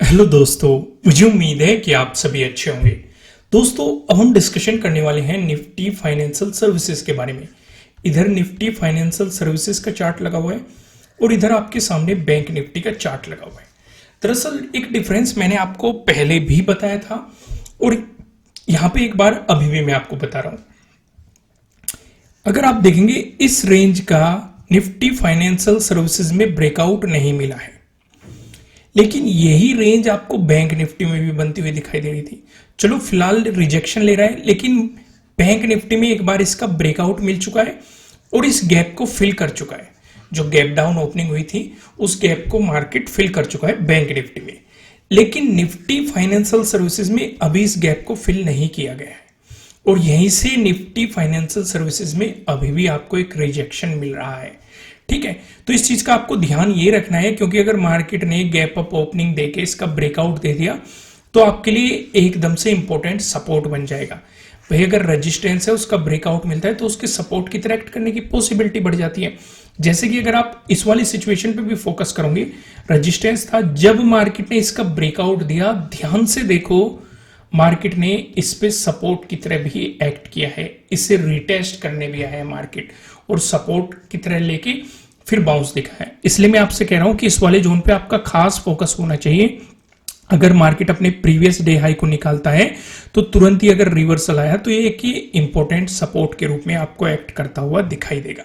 Hello दोस्तों, मुझे उम्मीद है कि आप सभी अच्छे होंगे। दोस्तों, अब हम डिस्कशन करने वाले हैं निफ्टी फाइनेंशियल सर्विसेज के बारे में। इधर निफ्टी फाइनेंशियल सर्विसेज का चार्ट लगा हुआ है और इधर आपके सामने बैंक निफ्टी का चार्ट लगा हुआ है। दरअसल एक डिफरेंस मैंने आपको पहले भी बताया था और यहां पे एक बार अभी भी मैं आपको बता रहा हूं। अगर आप देखेंगे इस रेंज का निफ्टी फाइनेंशियल सर्विसेज में ब्रेकआउट नहीं मिला है, लेकिन यही रेंज आपको बैंक निफ्टी में भी बनती हुई दिखाई दे रही थी। चलो फिलहाल रिजेक्शन ले रहा है, लेकिन बैंक निफ्टी में एक बार इसका ब्रेकआउट मिल चुका है और इस गैप को फिल कर चुका है। जो गैप डाउन ओपनिंग हुई थी उस गैप को मार्केट फिल कर चुका है बैंक निफ्टी में, लेकिन निफ्टी फाइनेंशियल सर्विसेज में अभी इस गैप को फिल नहीं किया गया है और यहीं से निफ्टी फाइनेंशियल सर्विसेज में अभी भी आपको एक रिजेक्शन मिल रहा है। ठीक है, तो इस चीज का आपको ध्यान ये रखना है, क्योंकि अगर मार्केट ने गैप अप ओपनिंग देके इसका ब्रेकआउट दे दिया तो आपके लिए एकदम से इंपॉर्टेंट सपोर्ट बन जाएगा। वही अगर रेजिस्टेंस है उसका ब्रेकआउट मिलता है तो उसके सपोर्ट की तरह एक्ट करने की पॉसिबिलिटी बढ़ जाती है। जैसे कि अगर आप इस वाली सिचुएशन पे भी फोकस करोगे, रेजिस्टेंस था, जब मार्केट ने इसका ब्रेकआउट दिया, ध्यान से देखो, मार्केट ने इस पे सपोर्ट की तरह भी एक्ट किया है, इसे रिटेस्ट करने भी आया है मार्केट और सपोर्ट की तरह लेके फिर बाउंस दिखा है। इसलिए मैं आपसे कह रहा हूं कि इस वाले जोन पे आपका खास फोकस होना चाहिए। अगर मार्केट अपने प्रीवियस डे हाई को निकालता है तो तुरंत ही अगर रिवर्सल आया तो ये एक इंपॉर्टेंट सपोर्ट के रूप में आपको एक्ट करता हुआ दिखाई देगा।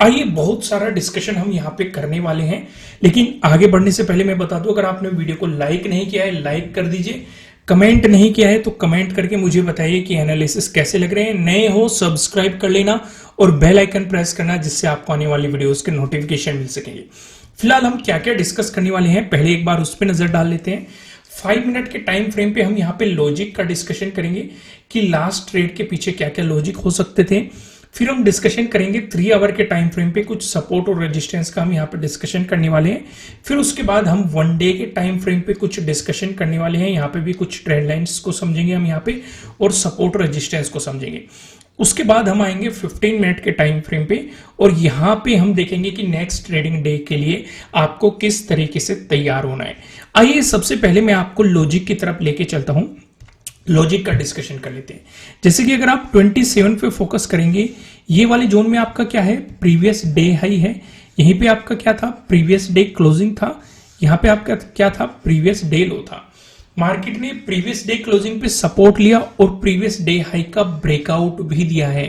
आइए, बहुत सारा डिस्कशन हम यहाँ पे करने वाले हैं, लेकिन आगे बढ़ने से पहले मैं बता दूं, अगर आपने वीडियो को लाइक नहीं किया है लाइक कर दीजिए, कमेंट नहीं किया है तो कमेंट करके मुझे बताइए कि एनालिसिस कैसे लग रहे हैं। नए हो सब्सक्राइब कर लेना और बेल आइकन प्रेस करना, जिससे आपको आने वाली वीडियोस के नोटिफिकेशन मिल सकेंगे। फिलहाल हम क्या क्या डिस्कस करने वाले हैं पहले एक बार उस पर नजर डाल लेते हैं। 5 मिनट के टाइम फ्रेम पे हम यहाँ पे लॉजिक का डिस्कशन करेंगे कि लास्ट ट्रेड के पीछे क्या क्या लॉजिक हो सकते थे। फिर हम डिस्कशन करेंगे 3 आवर के टाइम फ्रेम पे कुछ सपोर्ट और रेजिस्टेंस का हम यहाँ पे डिस्कशन करने वाले हैं। फिर उसके बाद हम 1 डे के टाइम फ्रेम पे कुछ डिस्कशन करने वाले हैं, यहाँ पे भी कुछ ट्रेंड लाइंस को समझेंगे हम यहाँ पे और सपोर्ट और रेजिस्टेंस को समझेंगे। उसके बाद हम आएंगे 15 मिनट के टाइम फ्रेम पे और यहाँ पे हम देखेंगे कि नेक्स्ट ट्रेडिंग डे के लिए आपको किस तरीके से तैयार होना है। आइए सबसे पहले मैं आपको लॉजिक की तरफ लेके चलता हूं, लॉजिक का डिस्कशन कर लेते हैं। जैसे कि अगर आप 27 पे फोकस करेंगे, ये वाले जोन में आपका क्या है, प्रीवियस डे हाई है, यहीं पे आपका क्या था, प्रीवियस डे क्लोजिंग था, यहाँ पे आपका क्या था, प्रीवियस डे लो था। मार्केट ने प्रीवियस डे क्लोजिंग पे सपोर्ट लिया और प्रीवियस डे हाई का ब्रेकआउट भी दिया है,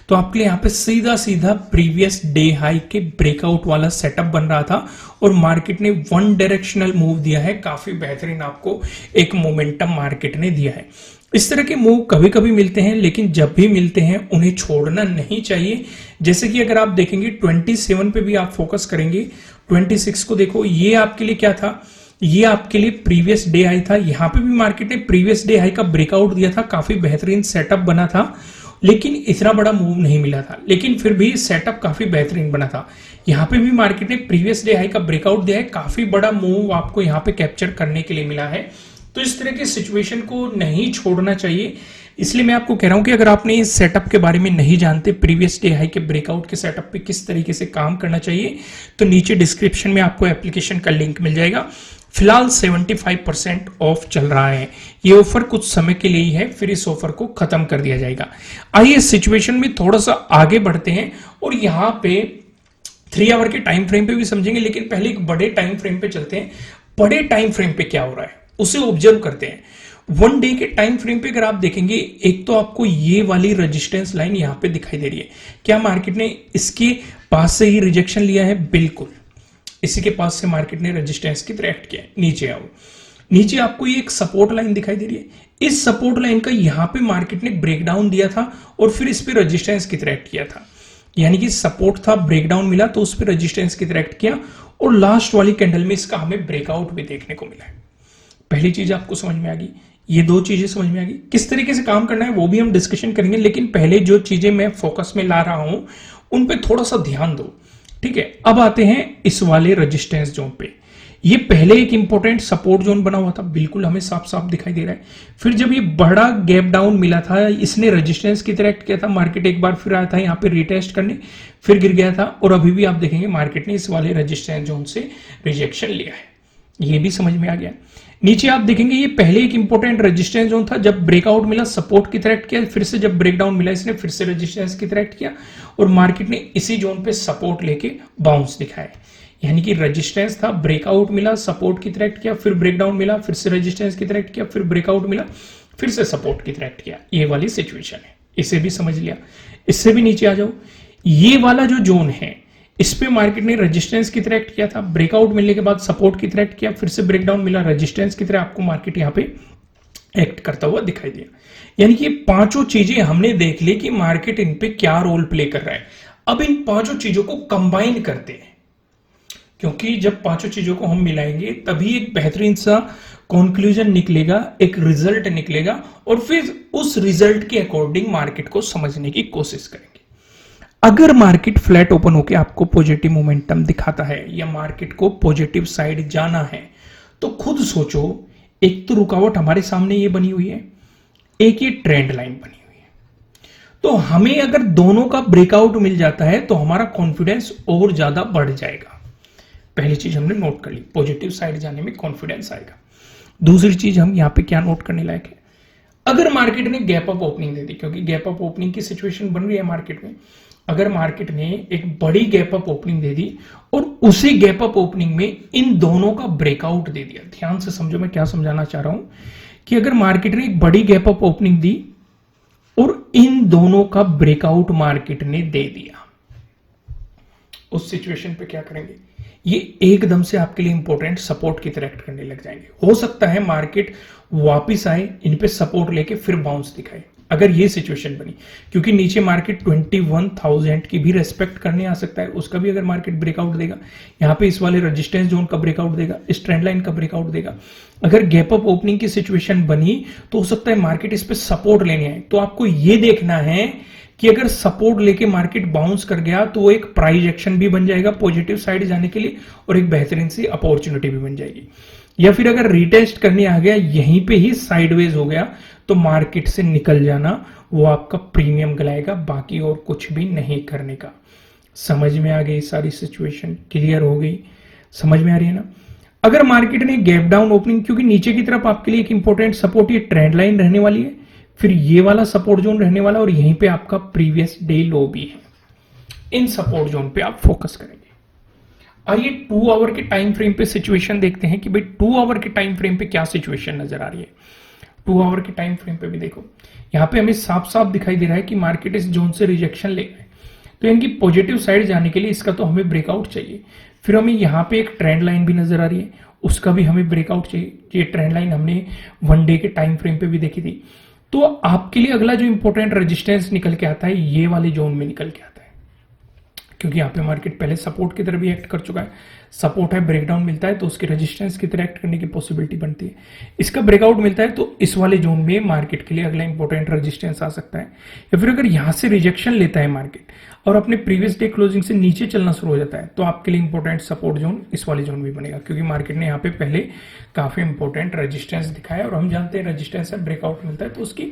तो आपके लिए यहाँ पे सीधा सीधा प्रीवियस डे हाई के ब्रेकआउट वाला सेटअप बन रहा था और मार्केट ने वन डायरेक्शनल मूव दिया है, काफी बेहतरीन आपको एक मोमेंटम मार्केट ने दिया है। इस तरह के मूव कभी कभी मिलते हैं, लेकिन जब भी मिलते हैं उन्हें छोड़ना नहीं चाहिए। जैसे कि अगर आप देखेंगे 27 पे भी आप फोकस करेंगे, 26 को देखो, ये आपके लिए क्या था, ये आपके लिए प्रीवियस डे हाई था। यहां पे भी मार्केट ने प्रीवियस डे हाई का ब्रेकआउट दिया था, काफी बेहतरीन सेटअप बना था, लेकिन इतना बड़ा मूव नहीं मिला था, लेकिन फिर भी सेटअप काफी बेहतरीन बना था। यहाँ पे भी मार्केट ने प्रीवियस डे हाई का ब्रेकआउट दिया है, काफी बड़ा मूव आपको यहाँ पे कैप्चर करने के लिए मिला है। तो इस तरह की सिचुएशन को नहीं छोड़ना चाहिए। इसलिए मैं आपको कह रहा हूं कि अगर आपने इस सेटअप के बारे में नहीं जानते, प्रीवियस डे हाई के ब्रेकआउट के सेटअप पे किस तरीके से काम करना चाहिए, तो नीचे डिस्क्रिप्शन में आपको एप्लीकेशन का लिंक मिल जाएगा। फिलहाल 75% ऑफ चल रहा है, ये ऑफर कुछ समय के लिए ही है, फिर इस ऑफर को खत्म कर दिया जाएगा। आइए सिचुएशन में थोड़ा सा आगे बढ़ते हैं और यहाँ पे 3 आवर के टाइम फ्रेम पे भी समझेंगे, लेकिन पहले एक बड़े टाइम फ्रेम पे चलते हैं। बड़े टाइम फ्रेम पे क्या हो रहा है उसे ऑब्जर्व करते हैं। 1 डे के टाइम फ्रेम पे अगर आप देखेंगे, एक तो आपको ये वाली रेजिस्टेंस लाइन यहाँ पे दिखाई दे रही है। क्या मार्केट ने इसके पास से ही रिजेक्शन लिया है? बिल्कुल, इसी के पास से मार्केट ने रेजिस्टेंस की तरह एक्ट किया है। नीचे आओ, नीचे आपको ये एक सपोर्ट लाइन दिखाई दे रही है, इस सपोर्ट लाइन का यहाँ पे मार्केट ने ब्रेकडाउन दिया था और फिर इस पे रेजिस्टेंस की तरह एक्ट किया था। यानी कि सपोर्ट था, ब्रेकडाउन मिला तो उस पर रेजिस्टेंस की तरह एक्ट किया और लास्ट वाली कैंडल में इसका हमें ब्रेकआउट भी देखने को मिला है। पहली चीज आपको समझ में आ गई, ये 2 चीजें समझ में आ गई। किस तरीके से काम करना है वो भी हम डिस्कशन करेंगे, लेकिन पहले जो चीजें मैं फोकस में ला रहा हूं उन पे थोड़ा सा ध्यान दो। ठीक है, अब आते हैं इस वाले रेजिस्टेंस जोन पे। ये पहले एक इंपॉर्टेंट सपोर्ट जोन बना हुआ था, बिल्कुल हमें साफ साफ दिखाई दे रहा है। फिर जब ये बड़ा गैप डाउन मिला था, इसने रेजिस्टेंस की तरह एक्ट किया था, मार्केट एक बार फिर आया था यहाँ पे रिटेस्ट करने, फिर गिर गया था और अभी भी आप देखेंगे मार्केट ने इस वाले रेजिस्टेंस जोन से रिजेक्शन लिया है। ये भी समझ में आ गया। नीचे आप देखेंगे ये पहले एक इंपॉर्टेंट रेजिस्टेंस जोन था, जब ब्रेकआउट मिला सपोर्ट की तरह एक्ट किया, फिर से जब ब्रेकडाउन मिला इसने फिर से रेजिस्टेंस की तरह एक्ट किया और मार्केट ने इसी जोन पे सपोर्ट लेके बाउंस दिखाया। यानी कि रेजिस्टेंस था, ब्रेकआउट मिला, सपोर्ट की तरह एक्ट किया, फिर ब्रेकडाउन मिला, फिर से रेजिस्टेंस की तरह एक्ट किया, फिर ब्रेकआउट मिला, फिर से सपोर्ट की तरह एक्ट किया। ये वाली सिचुएशन है, इसे भी समझ लिया। इससे भी नीचे आ जाओ, ये वाला जो जोन है इस पे मार्केट ने रेजिस्टेंस की तरह एक्ट किया था, ब्रेकआउट मिलने के बाद सपोर्ट की तरह एक्ट किया, फिर से ब्रेकडाउन मिला, रेजिस्टेंस की तरह आपको मार्केट यहां पे एक्ट करता हुआ दिखाई दिया। यानी कि ये पांचों चीजें हमने देख ली कि मार्केट इन पे क्या रोल प्ले कर रहा है। अब इन पांचों चीजों को कंबाइन करते हैं, क्योंकि जब पांचों चीजों को हम मिलाएंगे तभी एक बेहतरीन सा कंक्लूजन निकलेगा, एक रिजल्ट निकलेगा और फिर उस रिजल्ट के अकॉर्डिंग मार्केट को समझने की कोशिश करेंगे। अगर मार्केट फ्लैट ओपन होकर आपको पॉजिटिव मोमेंटम दिखाता है या मार्केट को पॉजिटिव साइड जाना है तो खुद सोचो, एक तो रुकावट हमारे सामने ये बनी हुई है, एक ये ट्रेंड लाइन बनी हुई है। तो हमें अगर दोनों का ब्रेकआउट मिल जाता है तो हमारा कॉन्फिडेंस और ज्यादा बढ़ जाएगा। पहली चीज हमने नोट कर ली, पॉजिटिव साइड जाने में कॉन्फिडेंस आएगा। दूसरी चीज हम यहां पे क्या नोट करने लायक है, अगर मार्केट ने गैप अप ओपनिंग दे दी, क्योंकि गैप अप ओपनिंग की सिचुएशन बन रही है मार्केट में, अगर मार्केट ने एक बड़ी गैप अप ओपनिंग दे दी और उसी गैप अप ओपनिंग में इन दोनों का ब्रेकआउट दे दिया, ध्यान से समझो मैं क्या समझाना चाह रहा हूं, कि अगर मार्केट ने एक बड़ी गैप अप ओपनिंग दी और इन दोनों का ब्रेकआउट मार्केट ने दे दिया, उस सिचुएशन पे क्या करेंगे, ये एकदम से आपके लिए इंपॉर्टेंट सपोर्ट की तरह एक्ट करने लग जाएंगे। हो सकता है मार्केट वापिस आए, इन पे सपोर्ट लेके फिर बाउंस दिखाए, अगर ये सिचुएशन बनी, क्योंकि नीचे मार्केट 21,000 की भी रेस्पेक्ट करने आ सकता है, उसका भी अगर मार्केट ब्रेकआउट देगा, यहाँ पे इस वाले रेजिस्टेंस जोन का ब्रेकआउट देगा, इस ट्रेंड लाइन का ब्रेकआउट देगा, अगर गैप अप ओपनिंग की सिचुएशन बनी तो हो सकता है मार्केट इस पे सपोर्ट लेने आए। तो आपको ये देखना है कि अगर सपोर्ट लेके मार्केट बाउंस कर गया तो वो एक प्राइस एक्शन भी बन जाएगा पॉजिटिव साइड जाने के लिए और एक बेहतरीन सी अपॉर्चुनिटी भी बन जाएगी। या फिर अगर रिटेस्ट करने आ गया, यहीं पे ही साइडवेज हो गया, तो मार्केट से निकल जाना वो आपका प्रीमियम गलाएगा, बाकी और कुछ भी नहीं करने का। समझ में आ गई सारी सिचुएशन, क्लियर हो गई, समझ में आ रही है ना। अगर मार्केट ने गैप डाउन ओपनिंग, क्योंकि नीचे की तरफ आपके लिए एक इंपॉर्टेंट सपोर्ट ये ट्रेंड लाइन रहने वाली है, फिर ये वाला सपोर्ट जोन रहने वाला और यहीं पे आपका प्रीवियस डे लो भी है, इन सपोर्ट जोन पे आप फोकस करेंगे। आइए 2 आवर के टाइम फ्रेम पे सिचुएशन देखते हैं कि भाई 2 आवर के टाइम फ्रेम पे क्या सिचुएशन नजर आ रही है। 2 आवर के टाइम फ्रेम पे भी देखो, यहाँ पे हमें साफ साफ दिखाई दे रहा है कि मार्केट इस जोन से रिजेक्शन ले गए, तो इनकी पॉजिटिव साइड जाने के लिए इसका तो हमें ब्रेकआउट चाहिए। फिर हमें यहाँ पे एक ट्रेंड लाइन भी नजर आ रही है, उसका भी हमें ब्रेकआउट चाहिए। ये ट्रेंड लाइन हमने 1 डे के टाइम फ्रेम पे भी देखी थी। तो आपके लिए अगला जो इंपॉर्टेंट रेजिस्टेंस निकल के आता है ये वाले जोन में निकल के आता है, क्योंकि यहाँ पे मार्केट पहले सपोर्ट की तरह भी एक्ट कर चुका है। सपोर्ट है, ब्रेकडाउन मिलता है तो उसके रेजिस्टेंस की तरह एक्ट करने की पॉसिबिलिटी बनती है। इसका ब्रेकआउट मिलता है तो इस वाले जोन में मार्केट के लिए अगला इंपॉर्टेंट रेजिस्टेंस आ सकता है। या फिर अगर यहां से रिजेक्शन लेता है मार्केट और अपने प्रीवियस डे क्लोजिंग से नीचे चलना शुरू हो जाता है तो आपके लिए इंपॉर्टेंट सपोर्ट जोन इस वाले जोन भी बनेगा, क्योंकि मार्केट ने यहाँ पे पहले काफी इंपॉर्टेंट रेजिस्टेंस दिखाया और हम जानते हैं रेजिस्टेंस है, ब्रेकआउट मिलता है तो उसकी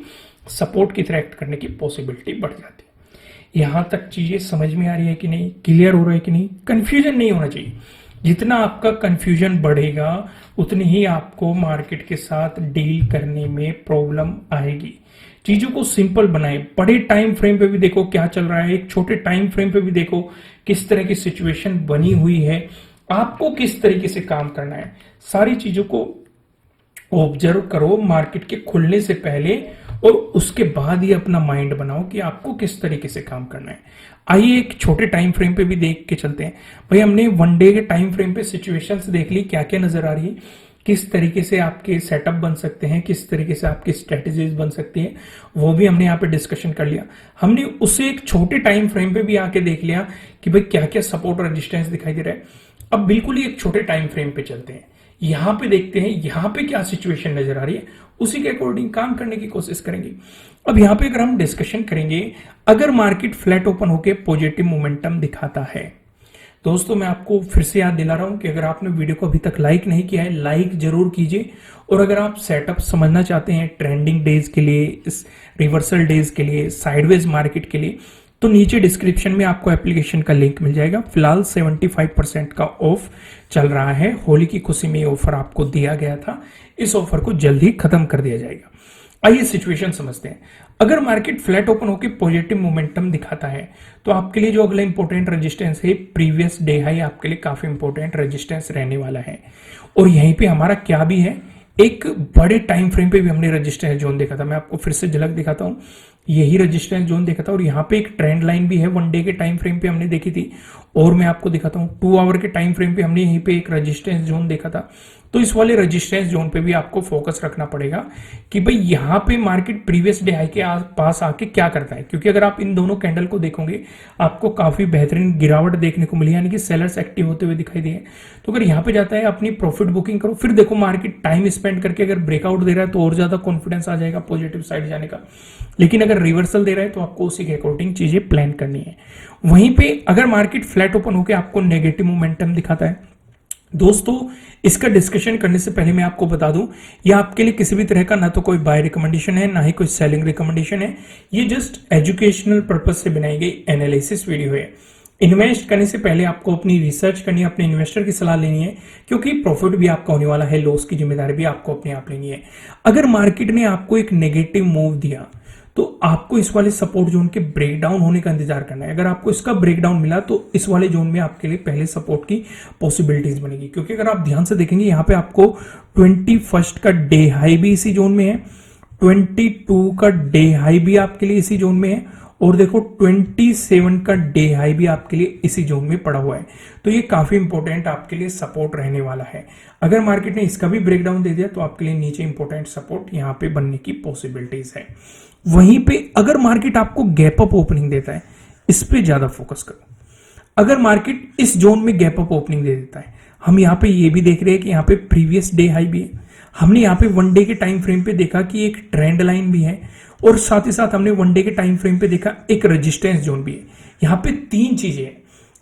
सपोर्ट की तरह एक्ट करने की पॉसिबिलिटी बढ़ जाती है। यहां तक चीजें समझ में आ रही है कि नहीं, क्लियर हो रहा है कि नहीं, कंफ्यूजन नहीं होना चाहिए। जितना आपका कंफ्यूजन बढ़ेगा उतनी ही आपको मार्केट के साथ डील करने में प्रॉब्लम आएगी। चीजों को सिंपल बनाए, बड़े टाइम फ्रेम पे भी देखो क्या चल रहा है, एक छोटे टाइम फ्रेम पे भी देखो किस तरह की सिचुएशन बनी हुई है, आपको किस तरीके से काम करना है, सारी चीजों को ऑब्जर्व करो मार्केट के खुलने से पहले और उसके बाद ही अपना माइंड बनाओ कि आपको किस तरीके से काम करना है। आइए एक छोटे टाइम फ्रेम पे भी देख के चलते हैं। भाई हमने 1 डे के टाइम फ्रेम पे सिचुएशंस देख ली, क्या क्या नजर आ रही है, किस तरीके से आपके सेटअप बन सकते हैं, किस तरीके से आपकी स्ट्रेटेजीज बन सकती है, वो भी हमने यहाँ पे डिस्कशन कर लिया। हमने उसे एक छोटे टाइम फ्रेम पे भी आके देख लिया कि भाई क्या क्या सपोर्ट और रेजिस्टेंस दिखाई दे रहा है। अब बिल्कुल ही एक छोटे टाइम फ्रेम पे चलते हैं, यहां पे देखते हैं यहां पे क्या सिचुएशन नजर आ रही है, उसी के अकॉर्डिंग काम करने की कोशिश करेंगे। अब यहां पे अगर हम डिस्कशन करेंगे, अगर मार्केट फ्लैट ओपन होकर पॉजिटिव मोमेंटम दिखाता है, दोस्तों मैं आपको फिर से याद दिला रहा हूं कि अगर आपने वीडियो को अभी तक लाइक नहीं किया है, लाइक जरूर कीजिए। और अगर आप सेटअप समझना चाहते हैं ट्रेंडिंग डेज के लिए, इस रिवर्सल डेज के लिए, साइडवेज मार्केट के लिए, तो नीचे डिस्क्रिप्शन में आपको एप्लीकेशन का लिंक मिल जाएगा। फिलहाल 75% का ऑफ चल रहा है, होली की खुशी में ये ऑफर आपको दिया गया था, इस ऑफर को जल्द ही खत्म कर दिया जाएगा। आइए सिचुएशन समझते हैं। अगर मार्केट फ्लैट ओपन होकर पॉजिटिव मोमेंटम दिखाता है तो आपके लिए जो अगला इंपॉर्टेंट रेजिस्टेंस है प्रीवियस डे हाई आपके लिए काफी इंपॉर्टेंट रेजिस्टेंस रहने वाला है। और यहीं पे हमारा क्या भी है, एक बड़े टाइम फ्रेम पे भी हमने रेजिस्टेंस जोन देखा था। मैं आपको फिर से झलक दिखाता हूं, यही रेजिस्टेंस जोन देखा था और यहाँ पे एक ट्रेंड लाइन भी है, 1 डे के टाइम फ्रेम पे हमने देखी थी। और मैं आपको दिखाता हूँ 2 आवर के टाइम फ्रेम पे हमने यहीं पे एक रेजिस्टेंस जोन देखा था। तो इस वाले रेजिस्टेंस जोन पे भी आपको फोकस रखना पड़ेगा कि भाई यहाँ पे मार्केट प्रीवियस डे हाई के पास आके क्या करता है, क्योंकि अगर आप इन दोनों कैंडल को देखोगे आपको काफी बेहतरीन गिरावट देखने को मिली, यानी कि सेलर्स एक्टिव होते हुए दिखाई दिए। तो अगर यहाँ पे जाता है अपनी प्रॉफिट बुकिंग करो, फिर देखो मार्केट टाइम स्पेंड करके अगर ब्रेकआउट दे रहा है तो और ज्यादा कॉन्फिडेंस आ जाएगा पॉजिटिव साइड जाने का। लेकिन अगर रिवर्सल दे रहा है तो आपको उसी के अकॉर्डिंग चीजें प्लान करनी है। वहीं पे अगर मार्केट फ्लैट ओपन होकर आपको नेगेटिव मोमेंटम दिखाता है, दोस्तों इसका डिस्कशन करने से पहले मैं आपको बता दूं, यह आपके लिए किसी भी तरह का ना तो कोई बाय रिकमेंडेशन है ना ही कोई सेलिंग रिकमेंडेशन है। ये जस्ट एजुकेशनल पर्पज से बनाई गई एनालिसिस वीडियो है। इन्वेस्ट करने से पहले आपको अपनी रिसर्च करनी है, अपने इन्वेस्टर की सलाह लेनी है, क्योंकि प्रॉफिट भी आपका होने वाला है, लॉस की जिम्मेदारी भी आपको अपने आप लेनी है। अगर मार्केट ने आपको एक नेगेटिव मूव दिया तो आपको इस वाले सपोर्ट जोन के ब्रेकडाउन होने का इंतजार करना है। अगर आपको इसका ब्रेकडाउन मिला तो इस वाले जोन में आपके लिए पहले सपोर्ट की पॉसिबिलिटीज बनेगी, क्योंकि अगर आप ध्यान से देखेंगे यहाँ पे आपको 21 का डे हाई भी इसी जोन में है, 22 का डे हाई भी आपके लिए इसी जोन में है, और देखो 27 का डे हाई भी आपके लिए इसी जोन में पड़ा हुआ है। तो ये काफी इंपॉर्टेंट आपके लिए सपोर्ट रहने वाला है। अगर मार्केट ने इसका भी ब्रेकडाउन दे दिया तो आपके लिए नीचे इंपॉर्टेंट सपोर्ट यहाँ पे बनने की पॉसिबिलिटीज है। वहीं पे अगर मार्केट आपको गैप अप ओपनिंग देता है, इस पे ज्यादा फोकस करो। अगर मार्केट इस जोन में गैप अप ओपनिंग दे देता है, हम यहाँ पे ये भी देख रहे हैं कि यहाँ पे प्रीवियस डे हाई भी है, हमने यहाँ पे 1 डे के टाइम फ्रेम पे देखा कि एक ट्रेंड लाइन भी है, और साथ ही साथ हमने 1 डे के टाइम फ्रेम पे देखा एक रेजिस्टेंस जोन भी है। यहाँ पे 3 चीजें हैं।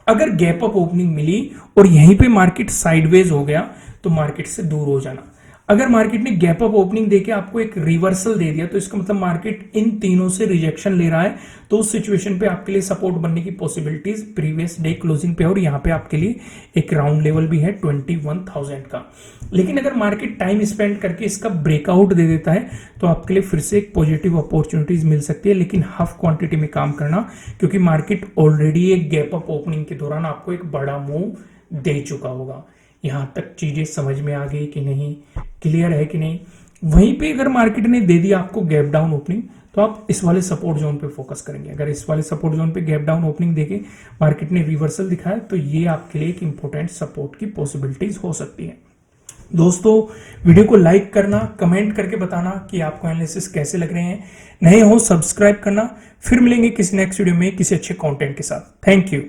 अगर गैप अप ओपनिंग मिली और यहीं पे मार्केट साइडवेज हो गया तो मार्केट से दूर हो जाना। अगर मार्केट ने गैप अप ओपनिंग देके आपको एक रिवर्सल दे दिया तो इसका मतलब मार्केट इन तीनों से रिजेक्शन ले रहा है, तो उस सिचुएशन पे आपके लिए सपोर्ट बनने की पॉसिबिलिटीज प्रीवियस डे क्लोजिंग पे, और यहाँ पे आपके लिए एक राउंड लेवल भी है 21,000 का। लेकिन अगर मार्केट टाइम स्पेंड करके इसका ब्रेकआउट दे देता है तो आपके लिए फिर से एक पॉजिटिव अपॉर्चुनिटीज मिल सकती है, लेकिन हाफ क्वांटिटी में काम करना, क्योंकि मार्केट ऑलरेडी एक गैप अप ओपनिंग के दौरान आपको एक बड़ा मूव दे चुका होगा। यहां तक चीजें समझ में आ गई कि नहीं, क्लियर है कि नहीं? वहीं पे अगर मार्केट ने दे दिया आपको गैप डाउन ओपनिंग तो आप इस वाले सपोर्ट जोन पे फोकस करेंगे। अगर इस वाले सपोर्ट जोन पे गैप डाउन ओपनिंग देके मार्केट ने रिवर्सल दिखाया तो ये आपके लिए एक इंपॉर्टेंट सपोर्ट की पॉसिबिलिटीज हो सकती है। दोस्तों वीडियो को लाइक करना, कमेंट करके बताना कि आपको एनालिसिस कैसे लग रहे हैं। नए हो सब्सक्राइब करना। फिर मिलेंगे किसी नेक्स्ट वीडियो में किसी अच्छे कंटेंट के साथ। Thank you.